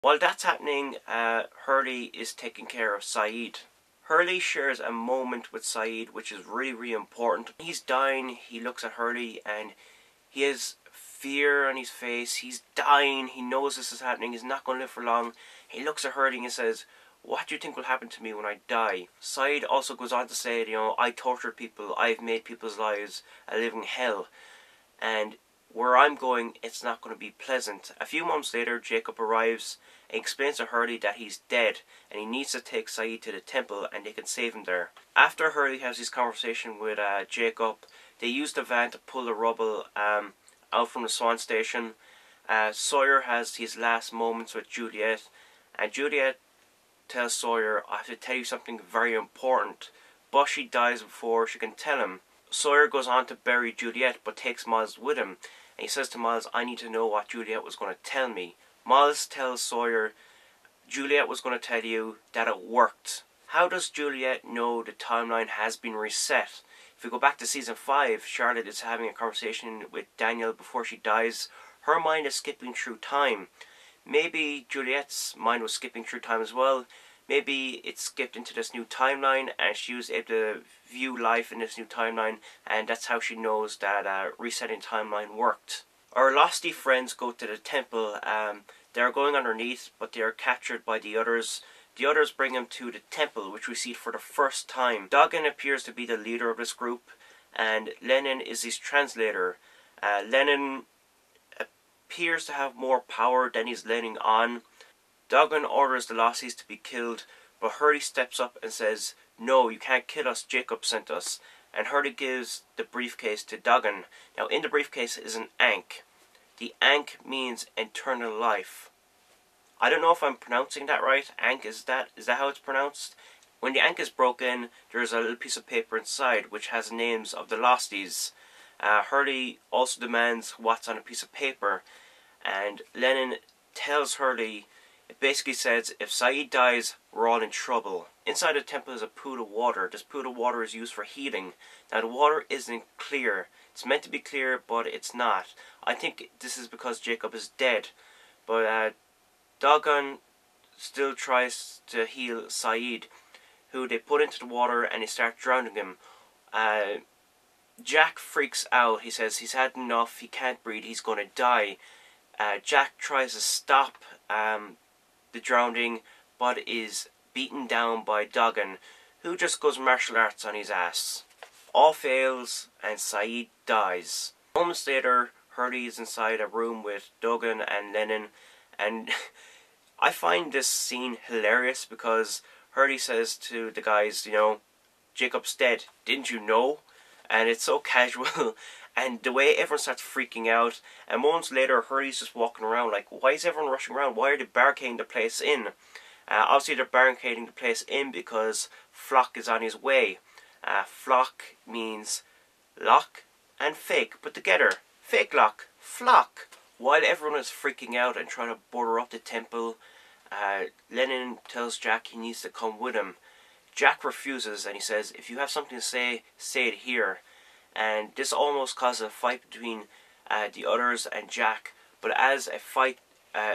While that's happening, Hurley is taking care of Sayid. Hurley shares a moment with Sayid which is really, really important. He's dying, he looks at Hurley and he has fear on his face. He's dying, he knows this is happening, he's not going to live for long. He looks at Hurley and says, "What do you think will happen to me when I die?" Sayid also goes on to say, I tortured people, I've made people's lives a living hell. And where I'm going, it's not going to be pleasant. A few months later, Jacob arrives and explains to Hurley that he's dead and he needs to take Sayid to the temple and they can save him there. After Hurley has this conversation with Jacob, they use the van to pull the rubble out from the Swan station. Sawyer has his last moments with Juliet, and Juliet tells Sawyer, "I have to tell you something very important," but she dies before she can tell him. Sawyer goes on to bury Juliet but takes Miles with him, and he says to Miles, "I need to know what Juliet was going to tell me." Miles tells Sawyer, "Juliet was going to tell you that it worked." How does Juliet know the timeline has been reset? If we go back to season 5, Charlotte is having a conversation with Daniel before she dies. Her mind is skipping through time. Maybe Juliet's mind was skipping through time as well. Maybe it skipped into this new timeline and she was able to view life in this new timeline, and that's how she knows that resetting timeline worked. Our Losty friends go to the temple. They are going underneath, but they are captured by the others. The others bring him to the temple, which we see for the first time. Duggan appears to be the leader of this group, and Lennon is his translator. Lennon appears to have more power than he's letting on. Duggan orders the Losties to be killed, but Hurley steps up and says, "No, you can't kill us, Jacob sent us." And Hurley gives the briefcase to Duggan. Now in the briefcase is an Ankh. The Ankh means eternal life. I don't know if I'm pronouncing that right. Ankh, is that how it's pronounced? When the Ankh is broken, there's a little piece of paper inside which has names of the Losties. Hurley also demands what's on a piece of paper, and Lennon tells Hurley, it basically says, if Sayid dies, we're all in trouble. Inside the temple is a pool of water. This pool of water is used for healing. Now the water isn't clear. It's meant to be clear, but it's not. I think this is because Jacob is dead. But Duggan still tries to heal Sayid, who they put into the water and they start drowning him. Jack freaks out. He says he's had enough, he can't breathe, he's going to die. Jack tries to stop the drowning, but is beaten down by Duggan, who just goes martial arts on his ass. All fails, and Sayid dies. Moments later, Hurley is inside a room with Duggan and Lennon, and I find this scene hilarious because Hurley says to the guys, Jacob's dead, didn't you know? And it's so casual, and the way everyone starts freaking out, and moments later Hurley's just walking around like, why is everyone rushing around? Why are they barricading the place in? Obviously they're barricading the place in because Flock is on his way. Flock means lock and fake put together. Fake lock, Flock. While everyone is freaking out and trying to border up the temple, Lennon tells Jack he needs to come with him. Jack refuses and he says, if you have something to say, say it here. And this almost causes a fight between the others and Jack. But as a fight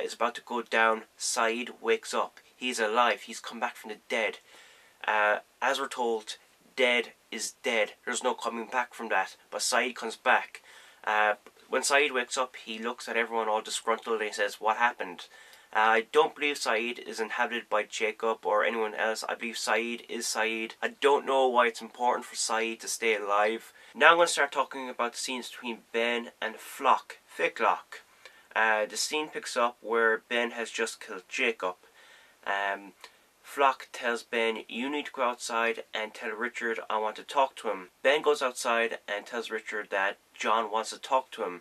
is about to go down, Sayid wakes up. He's alive. He's come back from the dead. As we're told, dead is dead. There's no coming back from that. But Sayid comes back. When Sayid wakes up, he looks at everyone all disgruntled and he says, what happened? I don't believe Sayid is inhabited by Jacob or anyone else. I believe Sayid is Sayid. I don't know why it's important for Sayid to stay alive. Now I'm going to start talking about the scenes between Ben and Flock. Fake Lock. The scene picks up where Ben has just killed Jacob. Flock tells Ben, you need to go outside and tell Richard I want to talk to him. Ben goes outside and tells Richard that John wants to talk to him.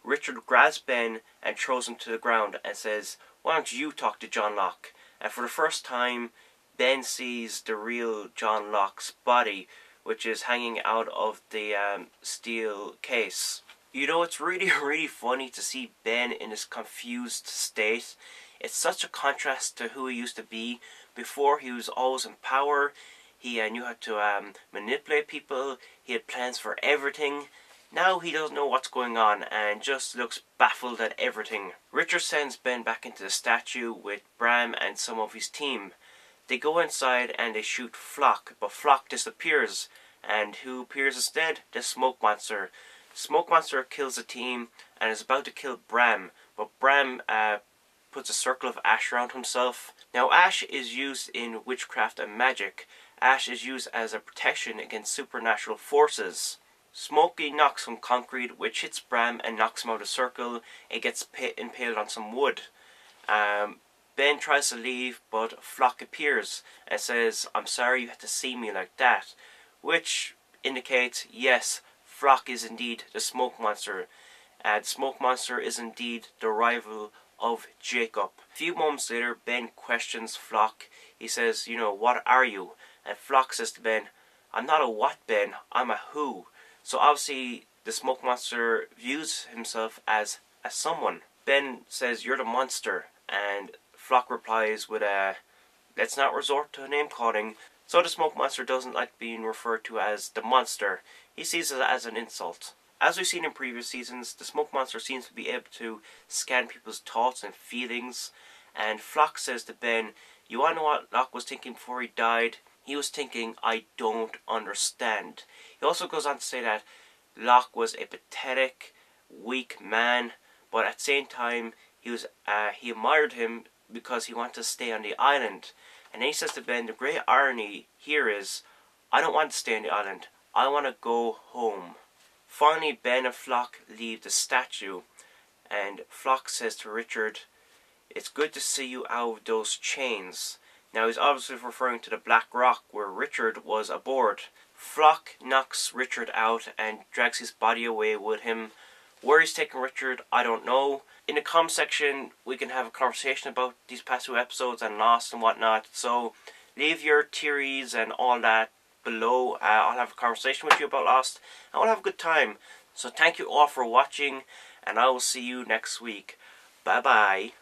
Richard grabs Ben and throws him to the ground and says, why don't you talk to John Locke? And for the first time, Ben sees the real John Locke's body, which is hanging out of the steel case. It's really, really funny to see Ben in this confused state. It's such a contrast to who he used to be. Before, he was always in power. He knew how to manipulate people. He had plans for everything. Now he doesn't know what's going on and just looks baffled at everything. Richard sends Ben back into the statue with Bram and some of his team. They go inside and they shoot Flock, but Flock disappears. And who appears instead? The Smoke Monster. Smoke Monster kills the team and is about to kill Bram, but Bram puts a circle of ash around himself. Now ash is used in witchcraft and magic. Ash is used as a protection against supernatural forces. Smokey knocks some concrete which hits Bram and knocks him out of the circle. It gets impaled on some wood. Ben tries to leave, but Flock appears and says, "I'm sorry you had to see me like that," which indicates, yes, Flock is indeed the Smoke Monster. The Smoke Monster is indeed the rival of Jacob. A few moments later, Ben questions Flock. He says, "What are you?" And Flock says to Ben, "I'm not a what, Ben, I'm a who." So obviously the Smoke Monster views himself as a someone. Ben says, "You're the monster," and Flock replies with a, "Let's not resort to name calling." So the Smoke Monster doesn't like being referred to as the monster. He sees it as an insult. As we've seen in previous seasons, the Smoke Monster seems to be able to scan people's thoughts and feelings. And Flock says to Ben, "You want to know what Locke was thinking before he died? He was thinking, I don't understand." He also goes on to say that Locke was a pathetic, weak man, but at the same time, he admired him because he wanted to stay on the island. And then he says to Ben, the great irony here is, I don't want to stay on the island. I want to go home. Finally, Ben and Flock leave the statue, and Flock says to Richard, "It's good to see you out of those chains." Now he's obviously referring to the Black Rock where Richard was aboard. Flock knocks Richard out and drags his body away with him. Where he's taking Richard, I don't know. In the comment section, we can have a conversation about these past 2 episodes and Lost and whatnot. So leave your theories and all that below. I'll have a conversation with you about Lost, and we'll have a good time. So thank you all for watching, and I will see you next week. Bye bye.